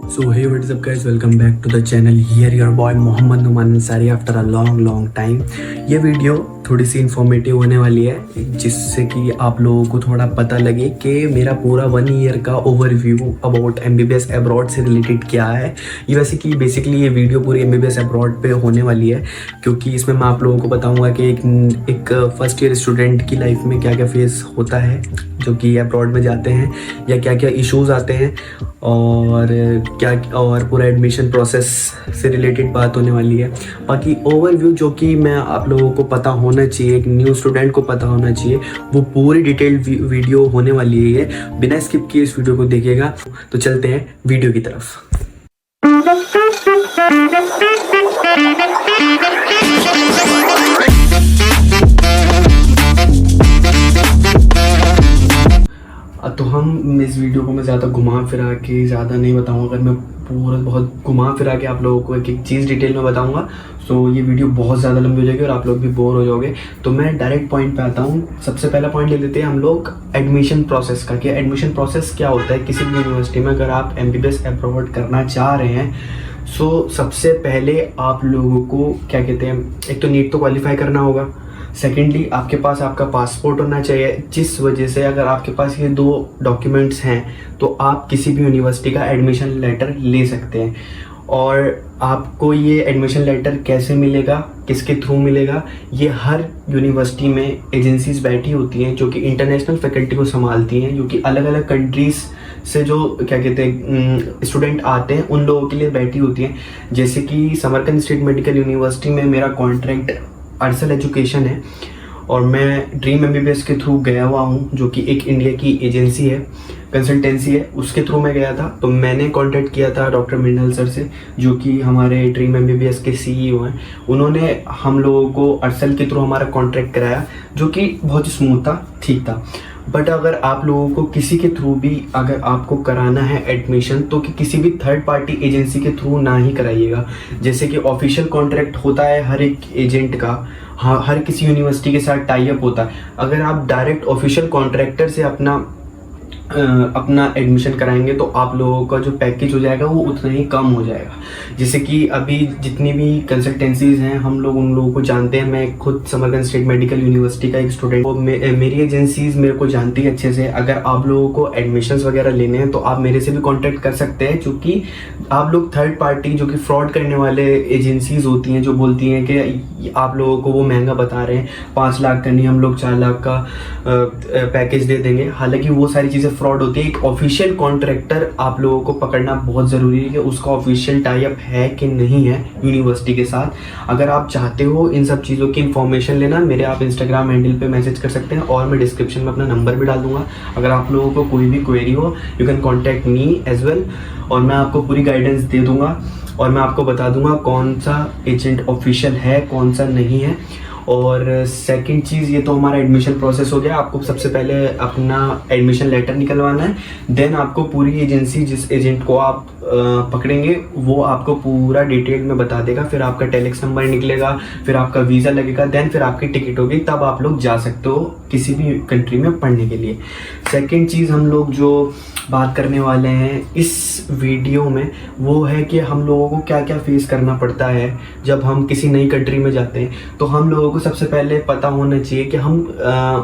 So hey, what's up guys, welcome back to the channel. Here your boy Mohammad Numan Ansari after a long time. ये video थोड़ी सी informative होने वाली है जिससे कि आप लोगों को थोड़ा पता लगे कि मेरा पूरा 1 ईयर का ओवरव्यू अबाउट MBBS अब्रॉड से रिलेटेड क्या है। ये वैसे कि बेसिकली ये वीडियो पूरी MBBS अब्रॉड पे होने वाली है, क्योंकि इसमें मैं आप लोगों को बताऊंगा कि एक फर्स्ट ईयर स्टूडेंट की लाइफ में क्या क्या फेस होता है जो कि अब्रॉड में जाते हैं, या क्या क्या इश्यूज आते हैं, और पूरा एडमिशन प्रोसेस से रिलेटेड बात होने वाली है। बाकी ओवरव्यू जो कि मैं आप लोगों को पता होना चाहिए, एक न्यू स्टूडेंट को पता होना चाहिए, वो पूरी डिटेल्ड वीडियो होने वाली है। ये बिना स्किप किए इस वीडियो को देखिएगा। तो चलते हैं वीडियो की तरफ। तो हम इस वीडियो को मैं ज़्यादा घुमा फिरा के ज़्यादा नहीं बताऊंगा। अगर मैं पूरा बहुत घुमा फिरा के आप लोगों को एक एक चीज़ डिटेल में बताऊंगा तो ये वीडियो बहुत ज़्यादा लंबी हो जाएगी और आप लोग भी बोर हो जाओगे। तो मैं डायरेक्ट पॉइंट पे आता हूँ। सबसे पहला पॉइंट ले लेते हैं हम लोग एडमिशन प्रोसेस का, कि एडमिशन प्रोसेस क्या होता है किसी भी यूनिवर्सिटी में। अगर आप MBBS अब्रॉड करना चाह रहे हैं सो सबसे पहले आप लोगों को क्या कहते हैं, एक तो नीट तो क्वालिफाई करना होगा। सेकेंडली आपके पास आपका पासपोर्ट होना चाहिए, जिस वजह से अगर आपके पास ये 2 डॉक्यूमेंट्स हैं तो आप किसी भी यूनिवर्सिटी का एडमिशन लेटर ले सकते हैं। और आपको ये एडमिशन लेटर कैसे मिलेगा, किसके थ्रू मिलेगा, ये हर यूनिवर्सिटी में एजेंसीज बैठी होती हैं जो कि इंटरनेशनल फैकल्टी को संभालती हैं, जो कि अलग अलग कंट्रीज़ से जो क्या कहते हैं स्टूडेंट आते हैं उन लोगों के लिए बैठी होती हैं। जैसे कि समरकंद स्टेट मेडिकल यूनिवर्सिटी में मेरा कॉन्ट्रैक्ट अर्सल एजुकेशन है और मैं ड्रीम MBBS के थ्रू गया हुआ हूँ, जो कि एक इंडिया की एजेंसी है, कंसल्टेंसी है, उसके थ्रू मैं गया था। तो मैंने कांटेक्ट किया था डॉक्टर मृणाल सर से, जो कि हमारे ड्रीम MBBS के CEO हैं। उन्होंने हम लोगों को अर्सल के थ्रू हमारा कॉन्ट्रैक्ट कराया, जो कि बहुत ही स्मूथ था, ठीक था। बट अगर आप लोगों को किसी के थ्रू भी अगर आपको कराना है एडमिशन तो कि किसी भी थर्ड पार्टी एजेंसी के थ्रू ना ही कराइएगा। जैसे कि ऑफिशियल कॉन्ट्रैक्ट होता है हर एक एजेंट का, हाँ, हर किसी यूनिवर्सिटी के साथ टाई अप होता है। अगर आप डायरेक्ट ऑफिशियल कॉन्ट्रैक्टर से अपना एडमिशन कराएंगे तो आप लोगों का जो पैकेज हो जाएगा वो उतना ही कम हो जाएगा। जैसे कि अभी जितनी भी कंसल्टेंसीज हैं हम लोग उन लोगों को जानते हैं। मैं खुद समरकंद स्टेट मेडिकल यूनिवर्सिटी का एक स्टूडेंट, मेरी एजेंसीज मेरे को जानती है अच्छे से। अगर आप लोगों को एडमिशन्स वगैरह लेने हैं तो आप मेरे से भी कॉन्टैक्ट कर सकते हैं, क्योंकि आप लोग थर्ड पार्टी जो कि फ्रॉड करने वाले एजेंसीज होती हैं, जो बोलती हैं कि आप लोगों को वो महंगा बता रहे हैं, 5 लाख का नहीं हम लोग 4 लाख का पैकेज दे देंगे, हालांकि वो सारी चीज़ें फ्रॉड होती है। एक ऑफिशियल कॉन्ट्रैक्टर आप लोगों को पकड़ना बहुत ज़रूरी है कि उसका ऑफिशियल टाई अप है कि नहीं है यूनिवर्सिटी के साथ। अगर आप चाहते हो इन सब चीज़ों की इन्फॉर्मेशन लेना, मेरे आप इंस्टाग्राम हैंडल पे मैसेज कर सकते हैं और मैं डिस्क्रिप्शन में अपना नंबर भी डाल दूंगा। अगर आप लोगों को कोई भी क्वेरी हो you can contact me as well, और मैं आपको पूरी गाइडेंस दे दूंगा और मैं आपको बता दूंगा कौन सा एजेंट ऑफिशियल है कौन सा नहीं है। और सेकंड चीज़, ये तो हमारा एडमिशन प्रोसेस हो गया। आपको सबसे पहले अपना एडमिशन लेटर निकलवाना है, देन आपको पूरी एजेंसी जिस एजेंट को आप पकड़ेंगे वो आपको पूरा डिटेल में बता देगा। फिर आपका टेलेक्स नंबर निकलेगा, फिर आपका वीज़ा लगेगा, देन फिर आपकी टिकट होगी, तब आप लोग जा सकते हो किसी भी कंट्री में पढ़ने के लिए। सेकंड चीज़ हम लोग जो बात करने वाले हैं इस वीडियो में वो है कि हम लोगों को क्या क्या फेस करना पड़ता है जब हम किसी नई कंट्री में जाते हैं। तो हम लोगों को सबसे पहले पता होना चाहिए कि हम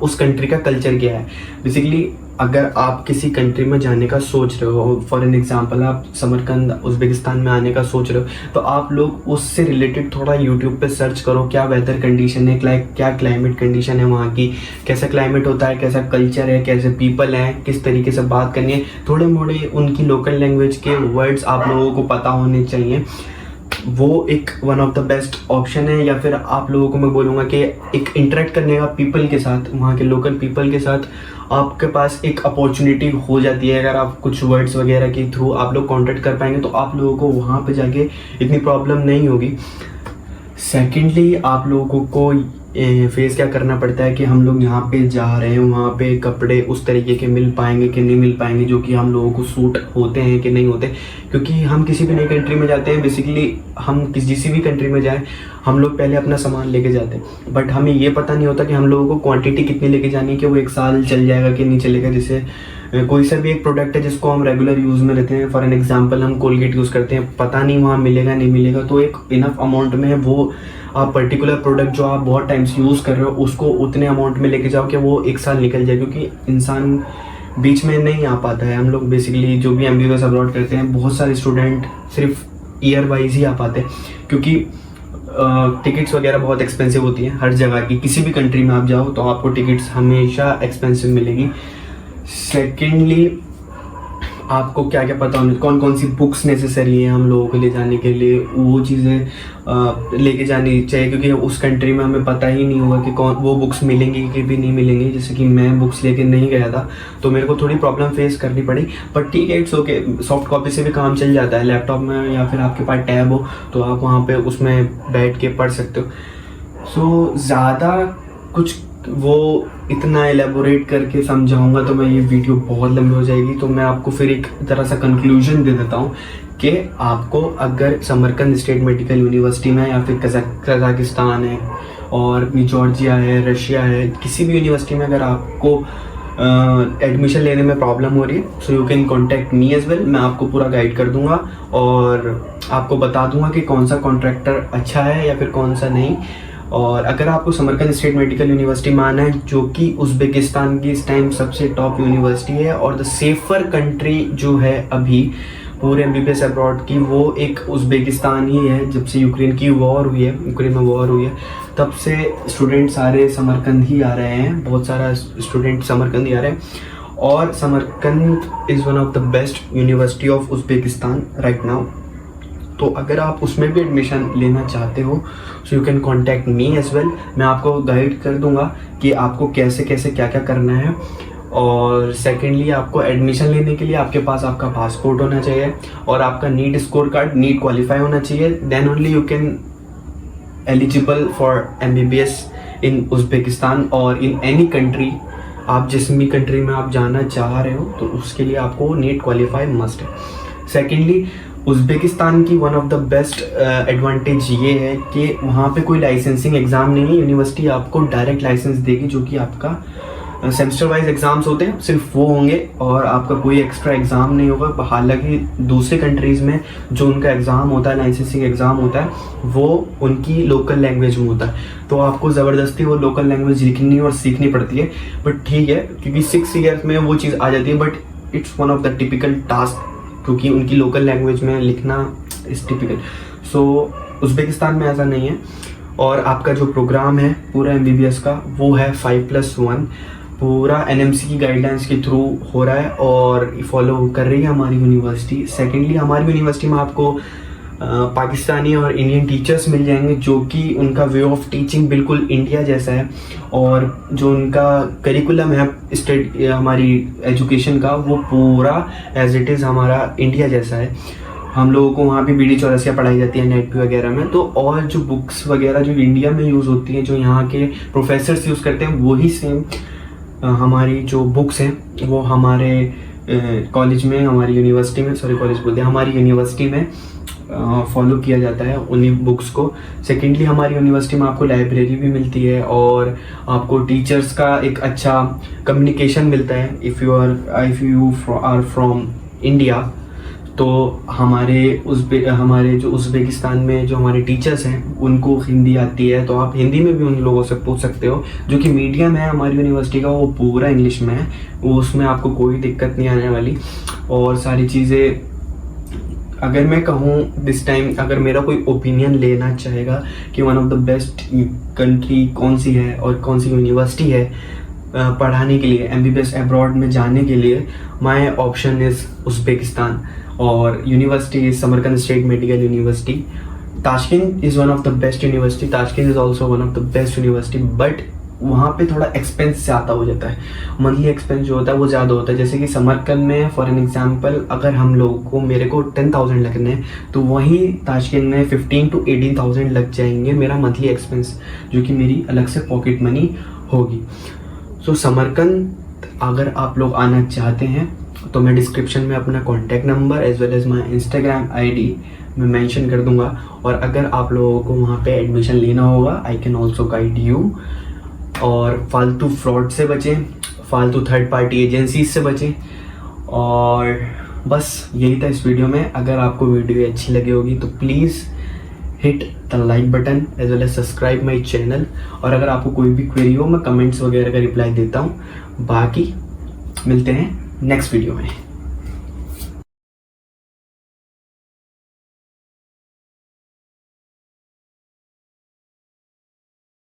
उस कंट्री का कल्चर क्या है। बेसिकली अगर आप किसी कंट्री में जाने का सोच रहे हो, फॉर एन एग्जांपल आप समरकंद उज़्बेकिस्तान में आने का सोच रहे हो, तो आप लोग उससे रिलेटेड थोड़ा यूट्यूब पे सर्च करो क्या वेदर कंडीशन है, क्या क्लाइमेट कंडीशन है वहाँ की, कैसा क्लाइमेट होता है, कैसा कल्चर है, कैसे पीपल हैं, किस तरीके से बात करनी है। थोड़े मोड़े उनकी लोकल लैंग्वेज के वर्ड्स आप लोगों को पता होने चाहिए। वो एक one of the best option है। या फिर आप लोगों को मैं बोलूँगा कि एक इंटरेक्ट करने का पीपल के साथ, वहाँ के लोकल पीपल के साथ आपके पास एक अपॉर्चुनिटी हो जाती है। अगर आप कुछ वर्ड्स वगैरह के थ्रू आप लोग कांटेक्ट कर पाएंगे तो आप लोगों को वहाँ पे जाके इतनी प्रॉब्लम नहीं होगी। सेकेंडली आप लोगों को फेस क्या करना पड़ता है कि हम लोग यहाँ पे जा रहे हैं, वहाँ पे कपड़े उस तरीके के मिल पाएंगे कि नहीं मिल पाएंगे जो कि हम लोगों को सूट होते हैं कि नहीं होते। क्योंकि हम किसी भी नई कंट्री में जाते हैं, बेसिकली हम किसी भी कंट्री में जाएं हम लोग पहले अपना सामान लेके जाते हैं, बट हमें ये पता नहीं होता कि हम लोगों को क्वांटिटी कितनी लेके जानी है कि वो 1 साल चल जाएगा कि नहीं चलेगा। जैसे कोई सा भी एक प्रोडक्ट है जिसको हम रेगुलर यूज़ में लेते हैं, फॉर एन एग्जांपल हम कोलगेट यूज़ करते हैं, पता नहीं वहाँ मिलेगा नहीं मिलेगा, तो एक इनफ अमाउंट में वो आप पर्टिकुलर प्रोडक्ट जो आप बहुत टाइम से यूज़ कर रहे हो उसको उतने अमाउंट में लेके जाओ कि वो एक साल निकल जाए, क्योंकि इंसान बीच में नहीं आ पाता है। हम लोग बेसिकली जो भी एमबीबीएस अब्रॉड करते हैं, बहुत सारे स्टूडेंट सिर्फ ईयर वाइज ही आ पाते हैं, क्योंकि टिकट्स वगैरह बहुत एक्सपेंसिव होती हैं हर जगह की। किसी भी कंट्री में आप जाओ तो आपको टिकट्स हमेशा एक्सपेंसिव मिलेगी। सेकेंडली, आपको क्या क्या पता होना, कौन कौन सी बुक्स नेसेसरी है हम लोगों को ले जाने के लिए, वो चीज़ें लेके जानी चाहिए, क्योंकि उस कंट्री में हमें पता ही नहीं होगा कि कौन वो बुक्स मिलेंगी कि भी नहीं मिलेंगी। जैसे कि मैं बुक्स लेके नहीं गया था तो मेरे को थोड़ी प्रॉब्लम फेस करनी पड़ी, बट ठीक है, इट्स ओके। सॉफ्ट कॉपी से भी काम चल जाता है, लैपटॉप में या फिर आपके पास टैब हो तो आप वहाँ पे उसमें बैठ के पढ़ सकते हो। सो ज़्यादा कुछ वो इतना एलेबोरेट करके समझाऊंगा तो मैं ये वीडियो बहुत लंबी हो जाएगी, तो मैं आपको फिर एक तरह सा कंक्लूजन दे देता हूँ कि आपको अगर समरकंद स्टेट मेडिकल यूनिवर्सिटी में या फिर कजाकिस्तान है और जॉर्जिया है, रशिया है, किसी भी यूनिवर्सिटी में अगर आपको एडमिशन लेने में प्रॉब्लम हो रही है, so you can contact me as well. मैं आपको पूरा गाइड कर दूंगा और आपको बता दूंगा कि कौन सा कॉन्ट्रैक्टर अच्छा है या फिर कौन सा नहीं। और अगर आपको समरकंद स्टेट मेडिकल यूनिवर्सिटी में आना है, जो कि उज़्बेकिस्तान की इस टाइम सबसे टॉप यूनिवर्सिटी है और द सेफर कंट्री जो है अभी पूरे एमबीबीएस अब्रॉड की, वो एक उज़्बेकिस्तान ही है। जब से यूक्रेन की वॉर हुई है, यूक्रेन में वॉर हुई है, तब से स्टूडेंट सारे समरकंद ही आ रहे हैं, बहुत सारा स्टूडेंट समरकंद ही आ रहे हैं। और Samarkand is one of the best university of Uzbekistan right now. तो अगर आप उसमें भी एडमिशन लेना चाहते हो so you can contact me as well. मैं आपको गाइड कर दूंगा कि आपको कैसे कैसे क्या क्या करना है। और सेकेंडली, आपको एडमिशन लेने के लिए आपके पास आपका पासपोर्ट होना चाहिए और आपका NEET score card, NEET qualify होना चाहिए, then only you can eligible for MBBS in Uzbekistan और इन एनी कंट्री। आप जिस भी कंट्री में आप जाना चाह रहे हो तो उसके लिए आपको नीट क्वालिफाई मस्ट है। सेकेंडली, उज़्बेकिस्तान की one of the best advantage ये है कि वहाँ पे कोई लाइसेंसिंग एग्ज़ाम नहीं है, यूनिवर्सिटी आपको डायरेक्ट लाइसेंस देगी, जो कि आपका सेमेस्टर वाइज एग्ज़ाम्स होते हैं सिर्फ वो होंगे और आपका कोई एक्स्ट्रा एग्ज़ाम नहीं होगा। हालांकि दूसरे कंट्रीज़ में जो उनका एग्ज़ाम होता है, लाइसेंसिंग एग्ज़ाम होता है, वो उनकी लोकल लैंग्वेज में होता है, तो आपको ज़बरदस्ती वो लोकल लैंग्वेज लिखनी और सीखनी पड़ती है। बट ठीक है, क्योंकि 6 ईयर्स में वो चीज़ आ जाती है, but it's one of the typical task, क्योंकि उनकी लोकल लैंग्वेज में लिखना इस टिपिकल। सो उज़्बेकिस्तान में ऐसा नहीं है। और आपका जो प्रोग्राम है पूरा एमबीबीएस का, वो है 5+1, पूरा एनएमसी की गाइडलाइंस के थ्रू हो रहा है और फॉलो कर रही है हमारी यूनिवर्सिटी। सेकेंडली, हमारी यूनिवर्सिटी में आपको पाकिस्तानी और इंडियन टीचर्स मिल जाएंगे, जो कि उनका वे ऑफ टीचिंग बिल्कुल इंडिया जैसा है और जो उनका करिकुलम है स्टेट हमारी एजुकेशन का, वो पूरा एज इट इज़ हमारा इंडिया जैसा है। हम लोगों को वहाँ पे BD चौरसिया पढ़ाई जाती है नेट पे वगैरह में, तो और जो बुक्स वगैरह जो इंडिया में यूज़ होती हैं, जो यहाँ के प्रोफेसर्स यूज़ करते हैं, वही सेम हमारी जो बुक्स हैं वो हमारे कॉलेज में, हमारी यूनिवर्सिटी में, सॉरी कॉलेज बोलते हैं, हमारी यूनिवर्सिटी में फॉलो किया जाता है उन्हीं बुक्स को। सेकेंडली, हमारी यूनिवर्सिटी में आपको लाइब्रेरी भी मिलती है और आपको टीचर्स का एक अच्छा कम्युनिकेशन मिलता है। If you are from India, तो हमारे जो उज़्बेकिस्तान में जो हमारे टीचर्स हैं उनको हिंदी आती है, तो आप हिंदी में भी उन लोगों से पूछ सकते हो। जो कि मीडियम है हमारी यूनिवर्सिटी का, वो पूरा इंग्लिश में है, वो उसमें आपको कोई दिक्कत नहीं आने वाली। और सारी चीज़ें, अगर मैं कहूँ दिस टाइम, अगर मेरा कोई ओपिनियन लेना चाहेगा कि one of the best country कौन सी है और कौन सी यूनिवर्सिटी है पढ़ाने के लिए, एमबीबीएस अब्रॉड में जाने के लिए, माय ऑप्शन इज़ उज़्बेकिस्तान और university is Samarkand state medical university. Tashkent is one of the best university, Tashkent is also one of the best university, but वहाँ पे थोड़ा एक्सपेंस ज़्यादा हो जाता है, मंथली एक्सपेंस जो होता है वो ज़्यादा होता है। जैसे कि समरकंद में फॉर एन एग्जांपल, अगर हम लोगों को मेरे को 10,000 लगने हैं, तो वहीं ताशकंद में 15,000 to 18,000 लग जाएंगे मेरा मंथली एक्सपेंस, जो कि मेरी अलग से पॉकेट मनी होगी। सो समरकंद अगर आप लोग आना चाहते हैं तो मैं डिस्क्रिप्शन में अपना contact number as well as my Instagram ID मैं मेंशन कर दूंगा। और अगर आप लोगों को वहाँ पे एडमिशन लेना होगा, I can also guide you. और फालतू फ्रॉड से बचें, फालतू थर्ड पार्टी एजेंसीज से बचें, और बस यही था इस वीडियो में। अगर आपको वीडियो अच्छी लगी होगी तो please hit the like button as well as subscribe my channel. और अगर आपको कोई भी क्वेरी हो मैं कमेंट्स वगैरह का रिप्लाई देता हूँ। बाकी मिलते हैं नेक्स्ट वीडियो में।